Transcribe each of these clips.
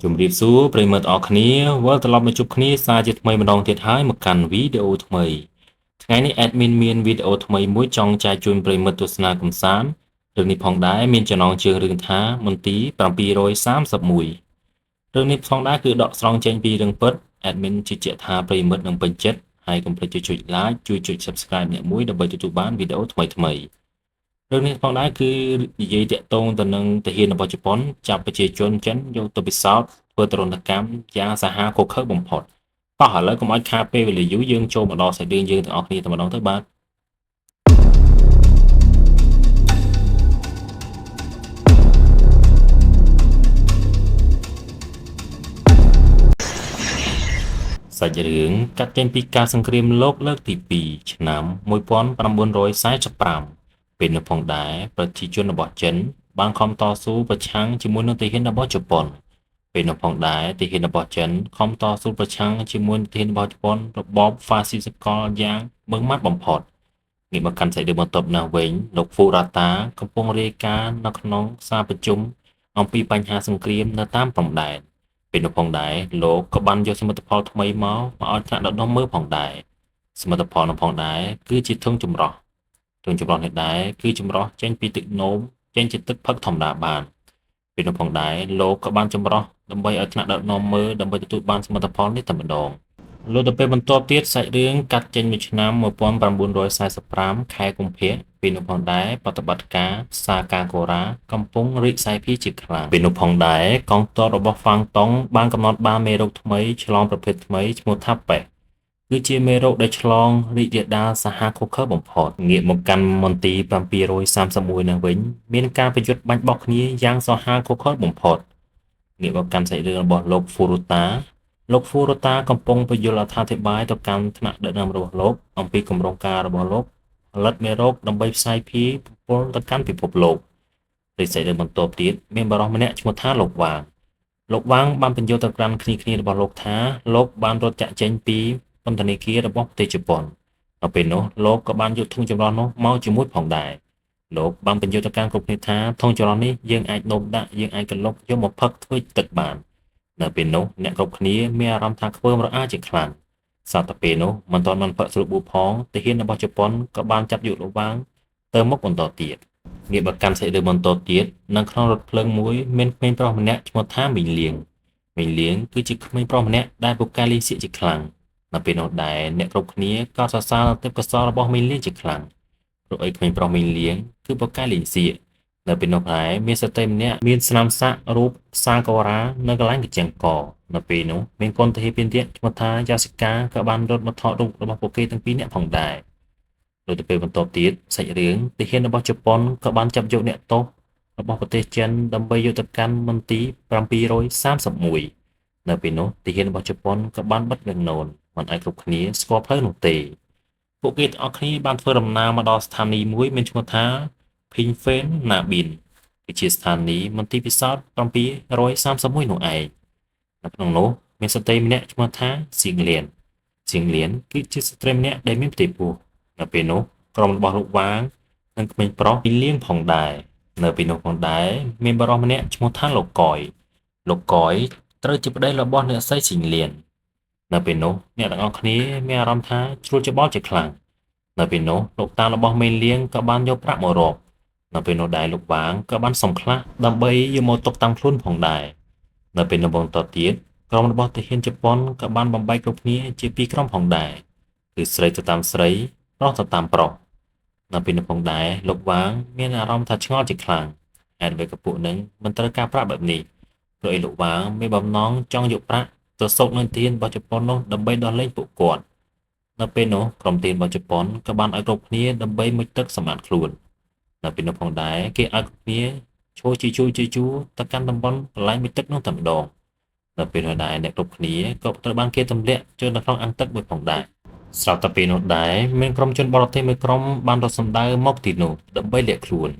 ជំរាបសួរប្រិយមិត្តអរគ្នាវិលត្រឡប់មកជួបគ្នាសារជាថ្មីម្ដងទៀតហើយមកកាន់វីដេអូថ្មីថ្ងៃនេះ admin មានវីដេអូថ្មីមួយចង់ចែកជូនប្រិយមិត្តទស្សនាកម្សាន្តរឿងនេះផងដែរមានចំណងជើងរឿងថាមន្ទីរ731រឿងនេះផងដែរគឺដកស្រង់ចេញពីរឿងពិត admin ជឿជាក់ថាប្រិយមិត្តនឹងពេញចិត្តហើយកុំភ្លេចចុច like ជួយចុច subscribe អ្នកមួយដើម្បីទទួលបានវីដេអូថ្មីៗរឿងនេះផងដែរគឺនិយាយតាក់ទងទៅនឹងទាហានរបស់ជប៉ុនចាប់ប្រជាជនចិនយកទៅពិសោធន៍ធ្វើទរណកម្មយ៉ាងសាហាវឃោរឃៅបំផុតតោះឥឡូវកុំឲ្យខាតពេលវេលាយូរយើងចូលមកដល់សាច់រឿងយើងទាំងអស់គ្នាតែម្ដងទៅបាទសាច់រឿងកាត់ចេញពីការសង្គ្រាមលោកលើកទី2ឆ្នាំ1945ពេលនោះផងដែរប្រជាជនរបស់ចិនបានខំតស៊ូប្រឆាំងជាមួយនឹងទាហានរបស់ជប៉ុនពេលនោះផងដែរទាហានរបស់ចិនខំតស៊ូប្រឆាំងជាមួយទាហានរបស់ជប៉ុនរបបហ្វាស៊ីសកលយ៉ាងម៉ឺងម៉ាត់បំផុតងាកមកកាន់សាច់រឿងបន្ទាប់នោះវិញលោកហ្វូរ៉ាតាកំពុងរាយការណ៍នៅក្នុងសារប្រជុំអំពីបញ្ហាសង្គ្រាមនៅតាមព្រំដែនពេលនោះផងដែរលោកក៏បានយកសមិទ្ធផលថ្មីមកឲ្យថ្នាក់ដឹកនាំមើលផងដែរសមិទ្ធផលនោះផងដែរគឺជាធុងចម្រោះនេះដែរគឺចម្រោះចេញពីទឹកនោមចេញជាទឹកផឹកធម្មតាបានពេលនោះផងដែរលោកក៏បានចម្រោះដើម្បីឲ្យថ្នាក់ដឹកនាំមើលដើម្បីទទួលបានសមិទ្ធផលនេះតែម្ដងលោកទៅពេលបន្ទាប់ទៀតសាច់រឿងកាត់ចេញមួយឆ្នាំ1945ខែកុម្ភៈពេលនោះផងដែរប្រតិបត្តិការសាកាកូរ៉ាកំពុងរីកសាយភាយជាខ្លាំងពេលនោះផងដែរកងទ័ពរបស់ហ្វាំងតុងបានកំណត់បានមេរោគថ្មីឆ្លងប្រភេទថ្មីឈ្មោះថាប៉េសគឺជាមេរោគដែលឆ្លងរីករាលដាលសាហាវឃោរឃៅបំផុតងាកមកកាន់មន្ទីរ731នេះវិញមានការប្រយុទ្ធបាញ់បោកគ្នាយ៉ាងសាហាវឃោរឃៅបំផុតងាកមកកាន់សាច់រឿងរបស់លោកហ្វូរូតាកំពុងពន្យល់អត្ថាធិប្បាយទៅកាន់ថ្នាក់ដឹកនាំរបស់លោកអំពីគម្រោងការរបស់លោកផលិតមេរោគដើម្បីផ្សាយភាយពលទៅកាន់ពិភពលោករីសាច់រឿងបន្ទាប់ទៀតមានបរិសម្នាក់ឈ្មោះថាលោកវាងបានពន្យល់ទៅកាន់គ្នារបស់លោកថាលោកបានរត់ចាក់ចេញពីពន្ធនាគាររបស់ប្រទេសជប៉ុននៅពេលនោះលោកក៏បានយកធុងចម្រោះនោះមកជាមួយផងដែរលោកបានពន្យល់ទៅកាន់គ្រប់គ្នាថាធុងចម្រោះនេះយើងអាចដុំដាក់យើងអាចកលុកយកមកផឹកធ្វើទឹកបាននៅពេលនោះអ្នកគ្រប់គ្នាមានអារម្មណ៍ថាខ្ពើមរអាជាខ្លាំងសត្វតែពេលនោះមិនទាន់បានផឹកស្រួលបួផងទាហានរបស់ជប៉ុនក៏បានចាប់យកលោកវាងទៅមុខបន្តទៀតងាកមកកាន់សាច់រឿងបន្តទៀតនៅក្នុងរថភ្លើងមួយមានក្មេងប្រុសម្នាក់ឈ្មោះថាមីងលៀងគឺជាក្មេងប្រុសម្នាក់ដែលពូកែលេងសៀកជាខ្លាំងនៅពេលនោះដែរអ្នកគ្រប់គ្នាក៏សរសើរទេពកោសល្យរបស់មីងលៀងជាខ្លាំងព្រោះអីក្មេងប្រុសមីងលៀងគឺពូកែលេងសៀកនៅពេលនោះដែរមានស្ត្រីម្នាក់មានស្នាមសាក់រូបសាកូរ៉ានៅកន្លែងកញ្ចឹងកនៅពេលនោះមានកូនទាហានពីរនាក់ឈ្មោះថាយ៉ាស៊ីកាក៏បានរត់មកថតរូបរបស់ពួកគេទាំងពីរនាក់ផងដែរដូចទៅពេលបន្ទាប់ទៀតសាច់រឿងទាហានរបស់ជប៉ុនក៏បានចាប់យកអ្នកទោសរបស់ប្រទេសចិនដើម្បីយកទៅកាន់មន្ទីរ731នៅពេលនោះទាហានរបស់ជប៉ុនក៏បានបិទវាំងននមិនឲ្យគ្រប់គ្នាស្គាល់ផ្លូវនោះទេពួកគេទាំងអស់គ្នាបានធ្វើដំណើរមកដល់ស្ថានីយ៍មួយមានឈ្មោះថាPhnom Nabin គឺជាស្ថានីយ៍មន្ទីរពិសោធន៍731នោះឯងនៅក្នុងនោះមានស្ត្រីម្នាក់ឈ្មោះថាសៀងលៀនគឺជាស្ត្រីម្នាក់ដែលមានផ្ទៃពោះនៅពេលនោះក្រុមរបស់លោកវាងនិងក្មេងប្រុសពីលៀងផងដែរនៅពេលនោះផងដែរមានបរិសម្នាក់ឈ្មោះថាលោកកយត្រូវជាប្តីរបស់អ្នកស្រីសៀងលៀននៅពេលនោះអ្នកទាំងអស់គ្នាមានអារម្មណ៍ថាជ្រួលច្បល់ជាខ្លាំងនៅពេលនោះលោកតារបស់មេលៀងក៏បានយកប្រាក់មករាប់នៅពេលនោះដែរលោកវាងក៏បានសុំខ្លះដើម្បីយកមកទុកតាំងខ្លួនផងដែរនៅពេលនោះបន្តទៀតក្រុមរបស់ទាហានជប៉ុនក៏បានបំបែកគ្រប់គ្នាជាពីរក្រុមផងដែរគឺស្រីទៅតាមស្រីប្រុសទៅតាមប្រុសនៅពេលនោះផងដែរលោកវាងមានអារម្មណ៍ថាឆ្ងល់ជាខ្លាំងហេតុអ្វីក៏ពួកនឹងមិនត្រូវការប្រាក់បែបនេះព្រោះឯលោកវាងមានបំណងចង់យកប្រាក់ទៅសោកនឹងទាហានរបស់ជប៉ុននោះដើម្បីដោះលែងពួកគាត់នៅពេលនោះក្រុមទាហានរបស់ជប៉ុនក៏បានឲ្យគ្រប់គ្នាដើម្បីមុជទឹកសម្អាតខ្លួននៅពេលនោះផងដែរគេឲ្យគ្រប់គ្នាឈរជាជួរទៅកាន់តំបន់កន្លែងមុជទឹកនោះតែម្ដងនៅពេលនោះដែរអ្នកគ្រប់គ្នាក៏ត្រូវបានគេទម្លាក់ចូលនៅក្នុងអាងទឹកមួយផងដែរស្រាប់តែពេលនោះដែរមានក្រុមជនបរទេសមួយក្រុមបានរត់សម្ដៅមកទីនោះដើម្បីលាក់ខ្លួន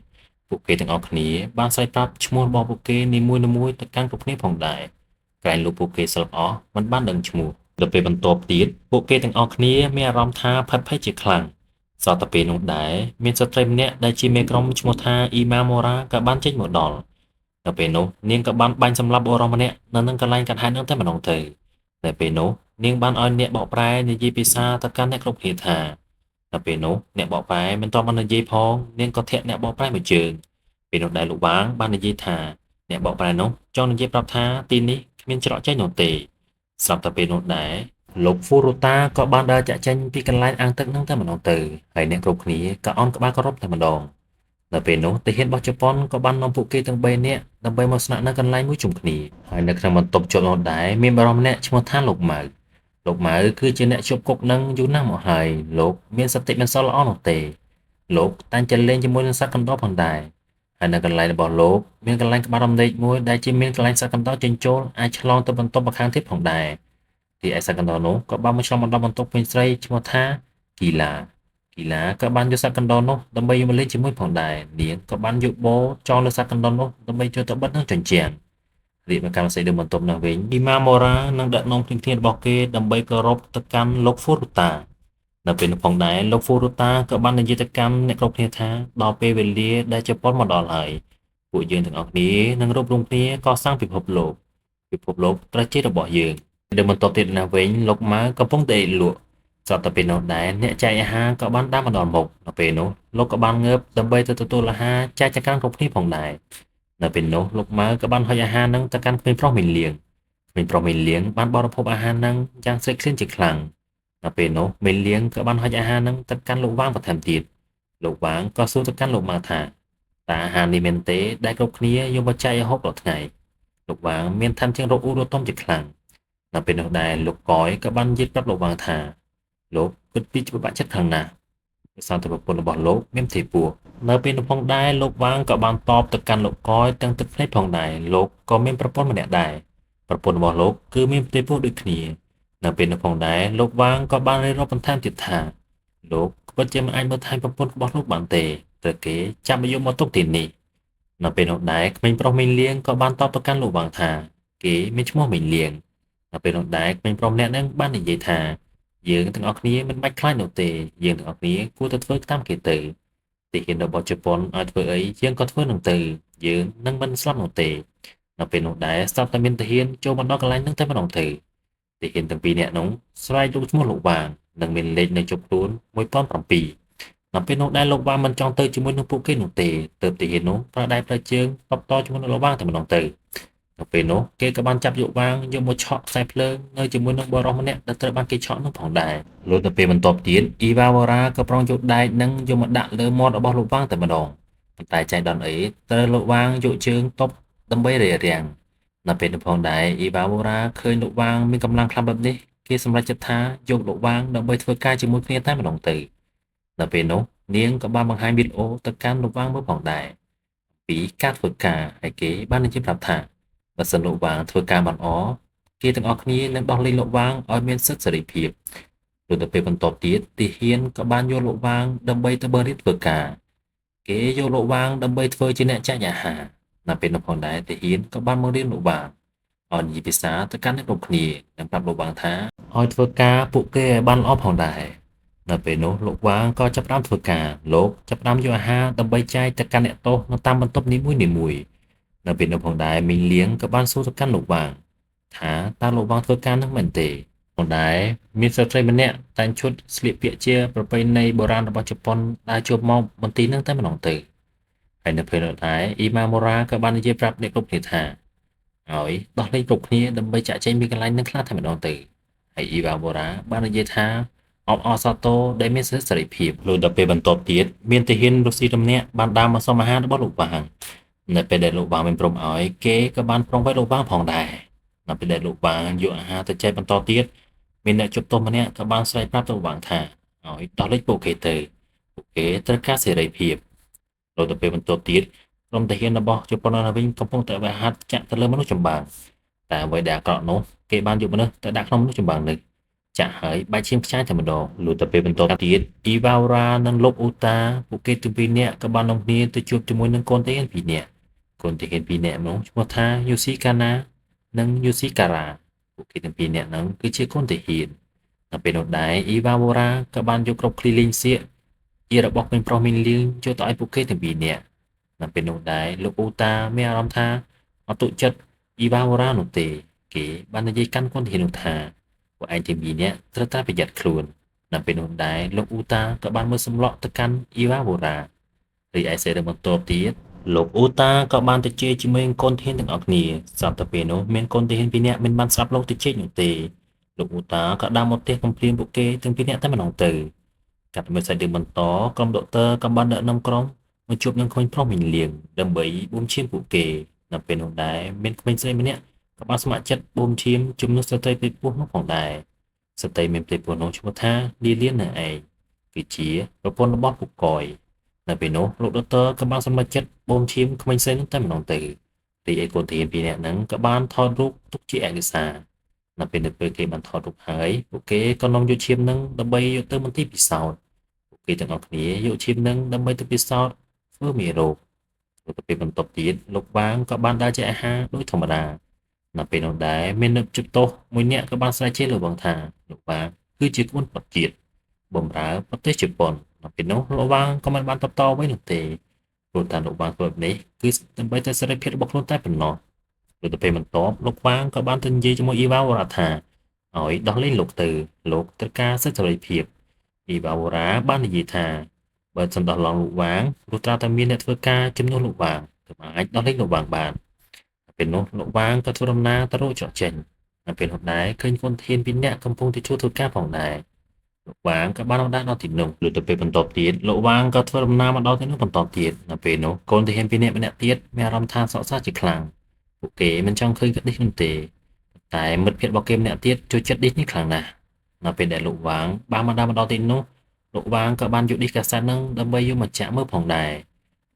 ពួកគេទាំងអស់គ្នាបានស្រែកប្រាប់ឈ្មោះរបស់ពួកគេនីមួយៗទៅកាន់គ្រប់គ្នាផងដែរក្រែងលោកពួកគេស្លាប់អស់មិនបានដឹងឈ្មោះដល់ពេលបន្ទាប់ទៀតពួកគេទាំងអស់គ្នាមានអារម្មណ៍ថាផិតភ័យជាខ្លាំងស្រាប់តែពេលនោះដែរមានស្ត្រីម្នាក់ដែលជាមេក្រុមឈ្មោះថាអ៊ីម៉ាម៉ូរ៉ាក៏បានចេញមកដល់ នៅពេលនោះនាងក៏បានបាញ់សម្លាប់បុរសម្នាក់នៅនឹងកន្លែងកាត់ហែននោះតែម្ដងទៅនៅពេលនោះនាងបានឲ្យអ្នកបកប្រែនិយាយភាសាទៅកាន់អ្នកគ្រប់គ្នាថានៅពេលនោះអ្នកបកប្រែមិនទាន់បាននិយាយផងនាងក៏ធាក់អ្នកបកប្រែមួយជើងពេលនោះដែរលោកវាងបាននិយាយថាអ្នកបកប្រែនោះចង់និយាយប្រាប់ថាទីនេះគ្មានច្រកចេញនោះទេស្រាប់តែពេលនោះដែរលោកហ្វូរូតាក៏បានដើរចាក់ចេញពីកន្លែងអាងទឹកនោះតែម្ដងទៅហើយអ្នកគ្រប់គ្នាក៏អន់ក្បាលគោរពតែម្ដងនៅពេលនោះទាហានរបស់ជប៉ុនក៏បាននាំពួកគេទាំង3នាក់ដើម្បីមកស្នាក់នៅកន្លែងមួយជុំគ្នាហើយនៅក្នុងបន្ទប់ជួបនោះដែរមានបរិសម្នាក់ឈ្មោះថាលោកម៉ៅគឺជាអ្នកជាប់គុកនឹងយូរណាស់មកហើយលោកមានសតិមិនសល់ល្អនោះទេលោកតែងតែលេងជាមួយនឹងសត្វកណ្តុរផងដែរហើយនៅកន្លែងរបស់លោកមានកន្លែងក្បាលរំលែកមួយដែលជាមានកន្លែងសត្វកណ្តុរចេញចូលអាចឆ្លងទៅបន្ទប់ម្ខាងទៀតផងដែរទីឯសត្វកណ្តុរនោះក៏បានមកឆ្លងមកដល់បន្ទប់ពេញស្រីឈ្មោះថាគីឡាក៏បានយកសត្វកណ្តុរនោះដើម្បីយកមកលេងជាមួយផងដែរនាងក៏បានយកបោចងលើសត្វកណ្តុរនោះដើម្បីយកទៅបិទនឹងជញ្ជាំងរៀបមកកម្មសិទ្ធិលើបន្ទប់នោះវិញអ៊ីម៉ាម៉ូរ៉ានឹងដឹកនាំគ្រឿងរបស់គេដើម្បីគោរពទៅកាន់លោកហ្វូរូតានៅពេលនោះផងដែរលោកហ្វូរូតាក៏បាននិយាយទៅកាន់អ្នកគ្រប់គ្នាថាដល់ពេលវេលាដែលជប៉ុនមកដល់ហើយពួកយើងទាំងអស់គ្នានឹងរួបរวมគ្នាកសាងពិភពលោកត្រូវជារបស់យើងនៅបន្ទាប់ទៀតណាវិញលោកម៉ៅកំពុងតែលក់ស្រាប់តែពេលនោះដែរអ្នកចែកអាហារក៏បានដើរមកដល់មុខនៅពេលនោះលោកក៏បានងើបដើម្បីទៅទទួលអាហារចែកចែកគ្រប់គ្នាផងដែរនៅពេលនោះលោកម៉ៅក៏បានហុចអាហារនឹងទៅកាន់ក្មេងប្រុសមីលៀងបានបរិភោគអាហារនឹងយ៉ាងស្រេកឃ្លានជាខ្លាំងនៅពេលនោះមីលៀងក៏បានហុចអាហារនឹងទៅកាន់លោកវាងបន្ថែមទៀតលោកវាងក៏សួរទៅកាន់លោកម៉ៅថាតើអាហារនេះមែនទេដែលគ្រប់គ្នាយកមកចែកឲ្យហូបរាល់ថ្ងៃលោកវាងមានថែមទាំងរកអ៊ូរតុំជាខ្លាំងនៅពេលនោះដែរលោកកយក៏បាននិយាយប្រាប់លោកវាងថាលោកគិតពីច្បាប់ចិត្តខ្លាំងណាស់ដោយសារតែប្រពន្ធរបស់លោកមានទេពូនៅពេលនោះផងដែរលោកវាងក៏បានតបទៅកាន់លោកកយទាំងទឹកភ្នែកផងដែរលោកក៏មានប្រពន្ធម្នាក់ដែរប្រពន្ធរបស់លោកគឺមានទេពូដូចគ្នានៅពេលនោះផងដែរលោកវាងក៏បានរៀបរាប់បន្ថែមទៀតថាលោកពិតជាមិនអាចមើលថែប្រពន្ធរបស់លោកបានទេត្រូវគេចាប់មកយកមកទុកទីនេះនៅពេលនោះដែរក្មេងប្រុសមីលៀងក៏បានតបទៅកាន់លោកវាងថាគេមានឈ្មោះមីលៀងនៅពេលនោះដែរក្មេងប្រុសម្នាក់នឹងបាននិយាយថាយើងទាំងអស់គ្នាមិនបាច់ខ្លាចនោះទេយើងទាំងអស់គ្នាគួរតែធ្វើតាមគេទៅទីហ៊ានរបស់ជប៉ុនឲ្យធ្វើអីយើងក៏ធ្វើនឹងទៅយើងនឹងមិនស្លាប់នោះទេនៅពេលនោះដែរស្រាប់តែមានទាហានចូលមកដល់កន្លែងនឹងតែម្ដងទៅទាហានទាំងពីរនាក់នោះស្រែកលោកឈ្មោះលោកវាងនិងមានលេខនៅជាប់ខ្លួន1007នៅពេលនោះដែរលោកវាងមិនចង់ទៅជាមួយនឹងពួកគេនោះទេទើបទាហាននោះប្រើដៃប្រើជើងតបតជាមួយនឹងលោកវាងតែម្ដងទៅនៅពេលនោះគេក៏បានចាប់យកវាងយកមកឆក់ខ្សែភ្លើងនៅជាមួយនឹងបរិសម្នាក់ដែលត្រូវបានគេឆក់នោះផងដែរលុះទៅពេលបន្ទាប់ទៀតអ៊ីវ៉ាវ៉ារ៉ាក៏ប្រងយកដែកនឹងយកមកដាក់លើមាត់របស់លោកវាងតែម្ដងប៉ុន្តែចៃដន្យអីត្រូវលោកវាងយកជើងតបដើម្បីរារាំងនៅពេលនោះផងដែរអ៊ីវ៉ាវ៉ារ៉ាឃើញលោកវាងមានកម្លាំងខ្លាំងបែបនេះគេសម្រេចចិត្តថាយកលោកវាងដើម្បីធ្វើការជាមួយគ្នាតែម្ដងទៅនៅពេលនោះនាងក៏បានបង្ហាញវីដេអូទៅកាន់លោកវាងមើលផងដែរពីការធ្វើការហើយគេបាននិយាយប្រាប់ថាបើសិនលោកវាងធ្វើការបានល្អគេទាំងអស់គ្នានឹងដោះលែងលោកវាងឲ្យមានសិទ្ធិសេរីភាពលុះទៅពេលបន្ទាប់ទៀតទាហានក៏បានយកលោកវាងដើម្បីទៅបរិយាធ្វើការគេយកលោកវាងដើម្បីធ្វើជាអ្នកចែកអាហារនៅពេលនោះផងដែរទាហានក៏បានមករៀនលោកវាងឲ្យនិយាយភាសាទៅកាន់អ្នកគ្រប់គ្នានិងប្រាប់លោកវាងថាឲ្យធ្វើការពួកគេឲ្យបានល្អផងដែរនៅពេលនោះលោកវាងក៏ចាប់ផ្ដើមធ្វើការលោកចាប់ផ្ដើមយកអាហារដើម្បីចែកទៅកាន់អ្នកទោសនៅតាមបន្ទប់នីមួយៗនៅពេលនោះផងដែរមីលៀងក៏បានសួរទៅកាន់លោកវាងថាតើលោកវាងធ្វើការនឹងមែនទេផងដែរមានស្ត្រីម្នាក់តែងឈុតស្លៀកពាក់ជាប្រពៃណីបុរាណរបស់ជប៉ុនដែលជួបមកមន្ទីរនឹងតែម្ដងទៅហើយនៅពេលនោះដែរអ៊ីម៉ាម៉ូរ៉ាក៏បាននិយាយប្រាប់អ្នកគ្រប់គ្នាថាឲ្យដោះលែងគ្រប់គ្នាដើម្បីចាក់ចែងពីកន្លែងនឹងខ្លះតែម្ដងទៅហើយអ៊ីម៉ាម៉ូរ៉ាបាននិយាយថាអបអរសាទរដែលមានសិទ្ធិសេរីភាពលុះដល់ពេលបន្ទាប់ទៀតមានទាហានរុស្ស៊ីម្នាក់បានដើរមកសុំអាហាររបស់លោកវាងនៅពេលដែលលោកវាងមិនព្រមឲ្យគេក៏បានប្រុងវាយលោកវាងផងដែរនៅពេលដែលលោកវាងយកអាហារទៅចែកបន្តទៀតមានអ្នកជប់ទោសម្នាក់ក៏បានស្រែកប្រាប់ទៅលោកវាងថាឲ្យដោះលែងពួកគេទៅពួកគេត្រូវការសេរីភាពលុះដល់ពេលបន្ទាប់ទៀតក្រុមទាហានរបស់ជប៉ុននៅវិញកំពុងតែវាយហាត់ចាក់ទៅលើមនុស្សចម្បាំងតែអ្វីដែលអាក្រក់នោះគេបានយកមនុស្សទៅដាក់ក្នុងមនុស្សចម្បាំងនេះចាក់ហើយបែកឈាមខ្ចាយតែម្ដងលុះទៅពេលបន្ទាប់ទៀតអ៊ីវ៉ាវរ៉ានិងលោកអ៊ូតាពួកគេទាំងពីរនាក់ក៏បាននាំគ្នាទៅជួបជាមួយនឹងកូនទាហានពីរនាក់នោះឈ្មោះថាយូស៊ីកាណានិងយូស៊ីការ៉ាពួកគេទាំងពីរនាក់ហ្នឹងគឺជាកូនទាហាននៅពេលនោះដែរអ៊ីវ៉ាវរ៉ាក៏បានយកគ្រប់ឃ្លីលេងសៀកជារបស់ក្មេងប្រុសមីលៀងយកទៅឲ្យពួកគេទាំងពីរនាក់នៅពេលនោះដែរលោកអ៊ូតាមានអារម្មណ៍ថា អត់ទុកចិត្តអ៊ីវ៉ាវរ៉ានោះទេគេបាននិយាយកាន់គាត់ហ៊ាននោះថាពួកឯងទាំងពីរនាក់ត្រូវតែប្រយ័ត្នខ្លួននៅពេលនោះដែរលោកអ៊ូតាក៏បានមើលសម្លក់ទៅកាន់អ៊ីវ៉ាវរ៉ារីឯសេរីបន្ទាប់ទៀតលោកអ៊ូតាក៏បានទៅជេរជាមួយកូនទាហានទាំងអស់គ្នាស្រាប់តែពេលនោះមានកូនទាហានពីរនាក់មិនបានស្ដាប់លោកទៅជេរនោះទេលោកអ៊ូតាក៏ដើរមកផ្ទះកំភ្លាមពួកគេទាំងពីរនាក់តែម្ដងទៅកាត់មួយសាច់រឿងបន្តក្រុមដុកទ័រក៏បានដឹកនាំក្រុមមកជួបនឹងក្មេងប្រុសមីលៀងដើម្បីបួងឈាមពួកគេនៅពេលនោះដែរមានក្មេងស្រីម្នាក់ក៏បានស្ម័គ្រចិត្តបួងឈាមជំនួសស្ត្រីពេកពោះនោះផងដែរស្ត្រីមានពេកពោះនោះឈ្មោះថាលីលៀននៅឯងគឺជាប្រពន្ធរបស់ពួកកយនៅពេលនោះលោកដុកទ័រក៏បានសម្រេចចិត្តបូមឈាមក្មេងស្រីនោះតែម្ដងទៅរីឯកូនទាហានពីរនាក់ហ្នឹងក៏បានថតរូបទុកជាឯកសារនៅពេលគេបានថតរូបហើយពួកគេក៏នាំយកឈាមហ្នឹងដើម្បីយកទៅមន្ទីរពិសោធន៍ពួកគេទាំងអស់គ្នាយកឈាមហ្នឹងដើម្បីទៅពិសោធន៍ធ្វើមេរោគទៅពេលបន្ទាប់ទៀតលោកវាងក៏បានដើរជាអាហារដូចធម្មតានៅពេលនោះដែរមានអ្នកជិតទោសមួយនាក់ក៏បានស្រែកជេរលោកបងថាលោកវាងគឺជាក្បួនបត់ជាតិបម្រើប្រទេសជប៉ុននៅពេលនោះលោកវាងក៏មិនបានតបតវិញនោះទេព្រោះថាលោកវាងធ្វើនេះគឺដើម្បីតែសេរីភាពរបស់ខ្លួនតែប៉ុណ្ណោះទៅពេលបន្ទាប់លោកវាងក៏បានទៅនិយាយជាមួយអ៊ីវ៉ាវរ៉ាថាឲ្យដោះលែងលោកទៅលោកត្រូវការសិទ្ធិសេរីភាពអ៊ីវ៉ាវរ៉ាបាននិយាយថាបើសំដោះឡងលោកវាងព្រោះត្រាតែមានអ្នកធ្វើការជំនួសលោកវាងទើបអាចដោះលែងលោកវាងបានពេលនោះលោកវាងក៏ធ្វើដំណើរទៅរកច្រកចេញនៅពេលនោះដែរឃើញកូនធានពីរនាក់កំពុងទៅជួយធ្វើការផងដែរលោកវាងក៏បានដល់ទីនោះលុះទៅពេលបន្ទាប់ទៀតលោកវាងក៏ធ្វើដំណើរមកដល់ទីនោះបន្តទៀតនៅពេលនោះកូនទាហានពីរនាក់ម្នាក់ទៀតមានអារម្មណ៍ថាសោកសៅជាខ្លាំងពួកគេមិនចង់ឃើញក្តីនោះទេតែមិត្តភក្តិរបស់គេម្នាក់ទៀតចូលចិត្តឌីសនេះខ្លាំងណាស់នៅពេលដែលលោកវាងបានមកដល់ទីនោះលោកវាងក៏បានយកឌីសកាសែតហ្នឹងដើម្បីយកមកចាក់មើលផងដែរ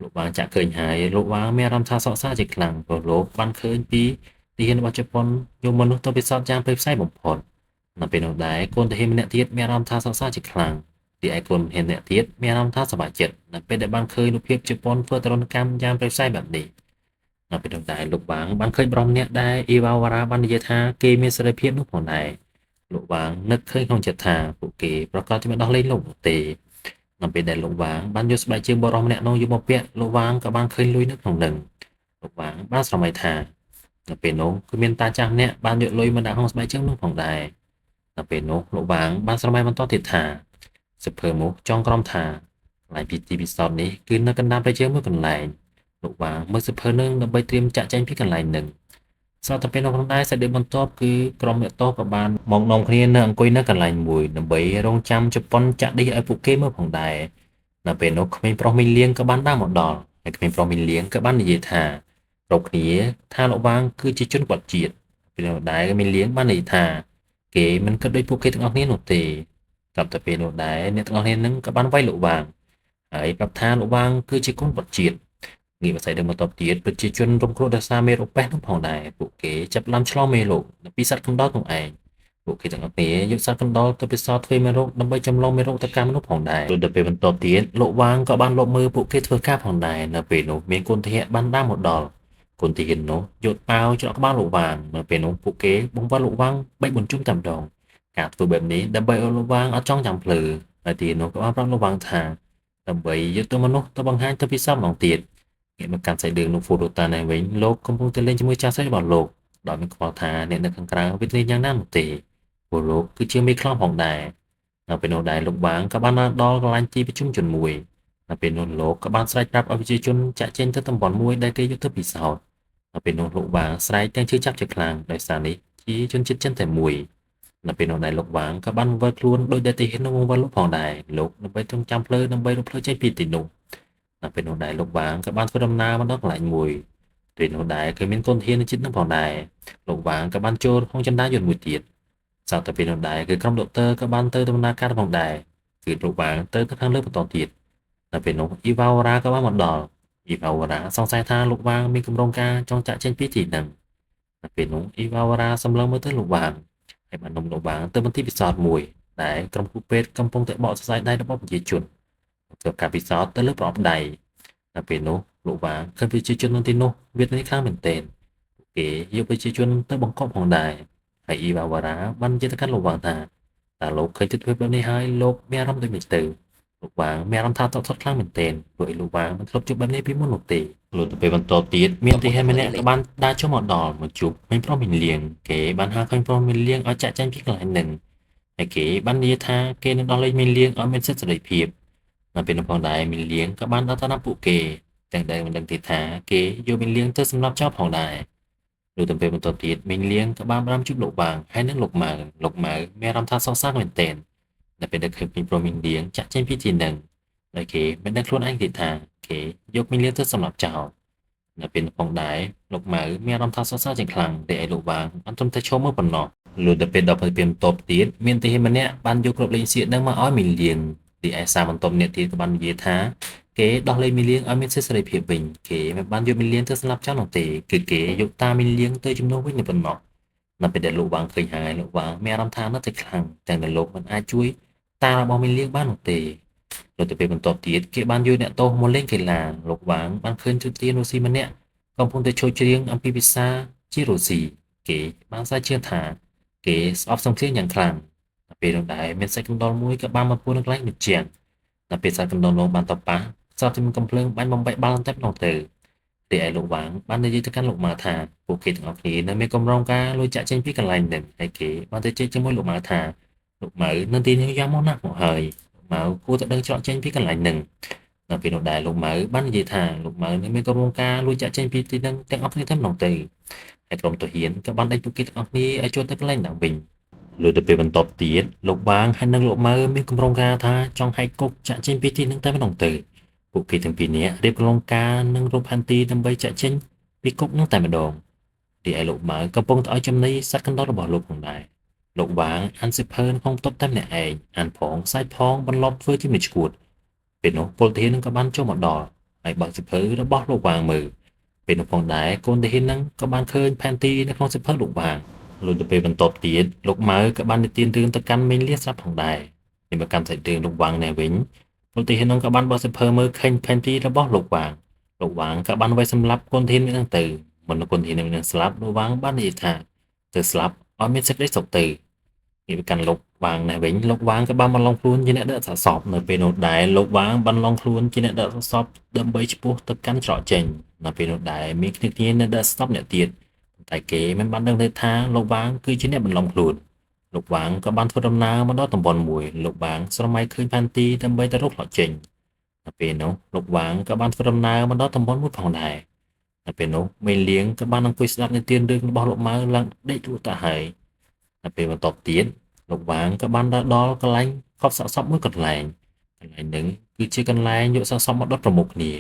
លោកវាងចាក់ឃើញហើយលោកវាងមានអារម្មណ៍ថាសោកសៅជាខ្លាំងព្រោះលោកបានឃើញពីទាហានរបស់ជប៉ុនយកមនុស្សទៅពិសោធន៍យ៉ាងព្រៃផ្សៃបំផុតនៅពេលនោះដែរកូនទាហានម្នាក់ទៀតមានអារម្មណ៍ថាសោកសៅជាខ្លាំងទីឯកូនទាហានម្នាក់ទៀតមានអារម្មណ៍ថាសប្បាយចិត្តនៅពេលដែលបានឃើញរូបភាពជប៉ុនធ្វើទរណកម្មយ៉ាងព្រៃផ្សៃបែបនេះនៅពេលនោះដែរលោកវាងបានឃើញប្រុសម្នាក់ដែលអ៊ីវ៉ាវរ៉ាបាននិយាយថាគេមានសេរីភាពនោះផងដែរលោកវាងនឹកឃើញក្នុងចិត្តថាពួកគេប្រកាសជាមិនដោះលែងលោកនោះទេនៅពេលដែលលោកវាងបានយកស្បែកជើងបរិសម្នាក់នោះយកមកពាក់លោកវាងក៏បានឃើញលុយនៅក្នុងនឹងលោកវាងបានស្រមៃថានៅពេលនោះគឺមានតាចាស់ម្នាក់បានយកលុយមកដាក់ក្នុងស្បែកជើងនោះផងដែរនៅពេលនោះលោកវាងបានស្រមៃបន្តទៀតថាសិភើនោះចង់ក្រំថាកន្លែងទីពិសោធន៍នេះគឺនៅកណ្ដាលព្រៃឈើមួយកន្លែងលោកវាងមើលសិភើនឹងដើម្បីត្រៀមចាក់ចែងពីកន្លែងនឹងស្រាប់តែពេលនោះផងដែរសេចក្តីបន្ទាប់គឺក្រុមអ្នកទោសក៏បានមកនាំគ្នានៅអង្គុយនៅកន្លែងមួយដើម្បីរងចាំជប៉ុនចាក់ឌីសឲ្យពួកគេមើលផងដែរនៅពេលនោះក្មេងប្រុសមីលៀងក៏បានដើរមកដល់ហើយក្មេងប្រុសមីលៀងក៏បាននិយាយថារកគ្នាថាលោកវាងគឺជាជនបទជាតិពេលនោះដែរមីលៀងបាននិយាយថាគេមិនគិតដូចពួកគេទាំងអស់គ្នានោះទេស្រាប់តែពេលនោះដែរអ្នកទាំងអស់គ្នានឹងក៏បានវាយលោកវាងហើយប្រាប់ថាលោកវាងគឺជាកូនបទជាតិងាយវិស័យដើមបន្តទៀតប្រជាជនរងគ្រោះដោយសារមេរោគប៉េះនោះផងដែរពួកគេចាប់ផ្ដើមឆ្លងមេរោគពីសត្វកណ្ដុរនោះឯងពួកគេទាំងអស់គ្នាយកសត្វកណ្ដុរទៅពិសោធន៍ធ្វើមេរោគដើម្បីចម្លងមេរោគទៅកាន់មនុស្សផងដែរដល់ពេលបន្តទៀតលោកវាងក៏បានលបមើលពួកគេធ្វើការផងដែរនៅពេលនោះមានកូនទាហានបានដើរមកដល់កូនទាហាននោះយកប៉ាវច្រកក្បាលលោកវាងនៅពេលនោះពួកគេបង្វិលលោកវាង3-4ជុំតែម្ដងការធ្វើបែបនេះដើម្បីឲ្យលោកវាងអត់ចង់ចាំភ្លឺហើយទាហាននោះក៏បានប្រាប់លោកវាងថាដើម្បីយកទៅមនុស្សទៅបង្ហាញទៅពិសោធន៍ម្ដងទៀតងាកមកកាន់សាច់រឿងនោះហ្វូរូតានេះវិញលោកកំពុងតែលេងជាមួយចាស់ស្រីរបស់លោកដោយមិនខ្វល់ថាអ្នកនៅខាងក្រៅវិទ្យាយ៉ាងណានោះទេព្រោះលោកគឺជាមេខ្លោងផងដែរនៅពេលនោះដែរលោកវាងក៏បានដល់កន្លែងទីប្រជុំជនមួយនៅពេលនោះលោកក៏បានស្រែកប្រាប់ឲ្យប្រជាជនចាក់ចេញទៅតំបន់មួយដែលគេយកទៅពិសោធន៍នៅពេលនោះលោកវាងស្រែកទាំងឈឺចាប់ជាខ្លាំងដោយសារនេះជាជនជាតិចិនតែមួយនៅពេលនោះដែរលោកវាងក៏បានវិលខ្លួនដោយដែលទីហ៊ាននឹងវិលលោកផងដែរលោកដើម្បីចងចាំភ្លើដើម្បីរកភ្លើចេញពីទីនោះនៅពេលនោះដែរលោកវាងក៏បានធ្វើដំណើរមកដល់កន្លែងមួយពេលនោះដែរគឺមានកូនធាននៅជិតនឹងផងដែរលោកវាងក៏បានចូលក្នុងចន្ទាយន្តមួយទៀតស្រាប់តែពេលនោះដែរគឺក្រុមដុកទ័រក៏បានទៅដំណើរការផងដែរគឺលោកវាងទៅខាងលើបន្តទៀតនៅពេលនោះអ៊ីវ៉ាវរ៉ាក៏បានមកដល់អ៊ីវ៉ាវរ៉ាសង្ស័យថាលោកវាងមានគម្រោងការចង់ចាក់ចេញពីទីហ្នឹងនៅពេលនោះអ៊ីវ៉ាវរ៉ាសម្លឹងមើលទៅលោកវាងហើយបាននាំលោកវាងទៅមន្ទីរពិសោធន៍មួយដែលក្រុមគ្រូពេទ្យកំពុងតែបកសរសៃដៃរបស់ប្រជាជនធ្វើការពិសោធន៍ទៅលើប្រអប់ដៃនៅពេលនោះលោកវាងឃើញប្រជាជននៅទីនោះវាទនាខ្លាំងមែនទែនគេយកប្រជាជនទៅបង្កប់ផងដែរហើយអ៊ីវ៉ាវរ៉ាបាននិយាយទៅកាន់លោកវាងថាតើលោកឃើញទិដ្ឋភាពបែបនេះហើយលោកមានអារម្មណ៍ដូចនេះទៅលោកវាងមានអារម្មណ៍ថាតក់ស្លុតខ្លាំងមែនទែនព្រោះលោកវាងមិនធ្លាប់ជួបបែបនេះពីមុននោះទេ លុះទៅពេលបន្ទាប់ទៀតមានទាហានម្នាក់ក៏បានដើរចុះមកដល់មកជួបមិញប្រុសមិញលៀងគេបានហៅឃើញប្រុសមិញលៀងឲ្យចាក់ចែងពីកន្លែងនឹងហើយគេបាននិយាយថាគេនឹងដោះលែងមិញលៀងឲ្យមានសិទ្ធិសេរីភាពនៅពេលនោះផងដែរមិញលៀងក៏បានដើរតាមពួកគេទាំងដែលមិនដឹងទេថាគេយកមិញលៀងទៅសម្លាប់ចោលផងដែរលុះទៅពេលបន្ទាប់ទៀតមិញលៀងក៏បានបារម្ភជួបលោកបាងហើយនឹងលោកម៉ៅមានអារម្មណ៍ថាសោកសៅមែនទែននៅពេលដែលឃើញមិញប្រុសមិញលៀងចាក់ចែងពីទីនឹងហើយគេមិនដឹងខ្លួនឯងទេថាគេយកមិញលៀងទៅសម្លាប់ចោល នៅពេលនោះផងដែរលោកម៉ៅមានអារម្មណ៍ថាសោកសៅជាខ្លាំងតែឯលោកវាងបានត្រឹមតែឈរមើលប៉ុណ្ណោះលុះដល់ពេលដល់ពេលបន្ទាប់ទៀតមានទាហានម្នាក់បានយកគ្រាប់លេងសៀកនឹងមកឲ្យមីលៀងទីឯសារបន្ទាប់អ្នកទៀតក៏បាននិយាយថាគេដោះលែងមីលៀងឲ្យមានសិទ្ធិសេរីភាពវិញគេមិនបានយកមីលៀងទៅស្លាប់ចោលនោះទេគឺគេយកតាមីលៀងទៅជំនួសវិញនៅប៉ុណ្ណោះនៅពេលដែលលោកវាងឃើញហើយលោកវាងមានអារម្មណ៍ថានៅតែខ្លាំងទាំងដែលលោកមិនអាចជួយតារបស់មីលៀងបាននោះទេ លុះទៅពេលបន្ទាប់ទៀតគេបានយកអ្នកទោសមកលេងកីឡាលោកវាងបានឃើញទូទានរុស្ស៊ីម្នាក់កំពុងតែជួយច្រៀងអំពីភាសាជារុស្ស៊ីគេបានសាជាថាគេស្អប់សំភ្លៀងយ៉ាងខ្លាំងនៅពេលនោះដែរមានសាច់កណ្ដុរមួយក៏បានមកពួននៅកន្លែងបញ្ជានៅពេលសាច់កណ្ដុរនោះបានតប៉ះស្រាប់តែមានកំភ្លើងបាញ់បំបែកបាល់តែម្ដងទៅទីឯលោកវាងបាននិយាយទៅកាន់លោកម៉ៅថាពួកគេទាំងអស់គ្នានៅមានកម្រងការលួចចាក់ចេញពីកន្លែងនេះហើយគេបានទៅជែកជាមួយលោកម៉ៅថាលោកម៉ៅនៅទីនេះយ៉ាងមកណាស់មកហើយ ម៉ៅគួរតែដឹងច្រកចេញពីកន្លែងហ្នឹងនៅពេលនោះដែរលោកម៉ៅបាននិយាយថាលោកម៉ៅនឹងមានក្រុមការលួចចាក់ចេញពីទីហ្នឹងទាំងអស់គ្នាតែម្ដងទៅហើយក្រុមទាហានក៏បានដេញពួកគេទាំងអស់គ្នាឲ្យចូលទៅកន្លែងហ្នឹងវិញលុះទៅពេលបន្ទាប់ទៀតលោកបាងហើយនិងលោកម៉ៅមានក្រុមការថាចង់ហែកគុកចាក់ចេញពីទីហ្នឹងតែម្ដងទៅពួកគេទាំងពីរនាក់រៀបក្រុមការនិងរកផែនទីដើម្បីចាក់ចេញពីគុកហ្នឹងតែម្ដងទីឯលោកម៉ៅកំពុងតែឲ្យចំណីសត្វកណ្ដុររបស់លោកផងដែរ លោកវាងអានសិភើក្នុងតុបតែម្នាក់ឯងអានផងសាច់ផងបន្លប់ធ្វើជាមិនឈួតពេលនោះពលទាហាននឹងក៏បានចូលមកដល់ហើយបើកសិភើរបស់លោកវាងមើលពេលនោះផងដែរកូនទាហាននឹងក៏បានឃើញផែនទីនៅក្នុងសិភើលោកវាងលុះទៅពេលបន្ទាប់ទៀតលោកម៉ៅក៏បាននិទានរឿងទៅកាន់មេងលាស្រាប់ផងដែរនេះមកកាន់សាច់រឿងលោកវាងនេះវិញពលទាហាននឹងក៏បានបើកសិភើមើលឃើញផែនទីរបស់លោកវាងក៏បានវាយសម្លាប់កូនទាហាននឹងទៅមុននឹងកូនទាហាននឹងស្លាប់លោកវាងបាននិយាយថាទៅស្លាប់ឲ្យមានសេចក្តីសុខទៅ នេះវាកាន់លោកវាងនេះវិញលោកវាងក៏បានបន្លងខ្លួនជាអ្នកដឹកសាកសពនៅពេលនោះដែរលោកវាងបានឡងខ្លួនជាអ្នកដឹកសាកសពដើម្បីឈ្មោះទៅកាន់ច្រកចេញនៅពេលនោះដែរមានគ្នានៅដឹកសាកសពអ្នកទៀតតែគេមិនបានដឹងទេថាលោកវាងគឺជាអ្នកបន្លងខ្លួនលោកវាងក៏បានធ្វើដំណើរមកដល់តំបន់មួយលោកវាងស្រមៃឃើញផែនទីដើម្បីទៅរកច្រកចេញនៅពេលនោះលោកវាងក៏បានធ្វើដំណើរមកដល់តំបន់មួយផងដែរនៅពេលនោះមេលៀងក៏បានអង្គុយស្ដាប់និទានរឿងរបស់លោកម៉ៅឡើងដេកលក់ទៅហើយ នៅពេលបន្ទាប់ទៀតលោកវាងក៏បានដល់កន្លែងកប់សាកសពមួយកន្លែងហ្នឹងគឺជាកន្លែងយកសាកសពមកដុតប្រមុខគ្នា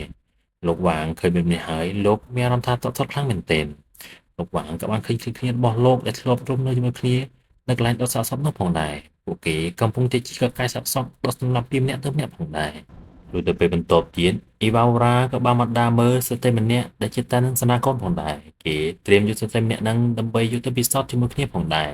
លោកវាងឃើញបែបនេះហើយលោកមានអារម្មណ៍ថាតក់ស្លុតខ្លាំងមែនទែនលោកវាងក៏បានឃើញគ្នារបស់លោកដែលធ្លាប់រស់នៅជាមួយគ្នានៅកន្លែងដុតសាកសពនោះផងដែរពួកគេកំពុងតែជីកកាយសាកសពដុតសម្លាប់ពីម្នាក់ទៅម្នាក់ផងដែរលុះទៅពេលបន្ទាប់ទៀតអ៊ីវ៉ាវរ៉ាក៏បានមកដើរមើលស្ត្រីម្នាក់ដែលជាតានឹងសនាកូនផងដែរគេត្រៀមយកស្ត្រីម្នាក់ហ្នឹងដើម្បីយកទៅពិសោធន៍ជាមួយគ្នាផងដែរ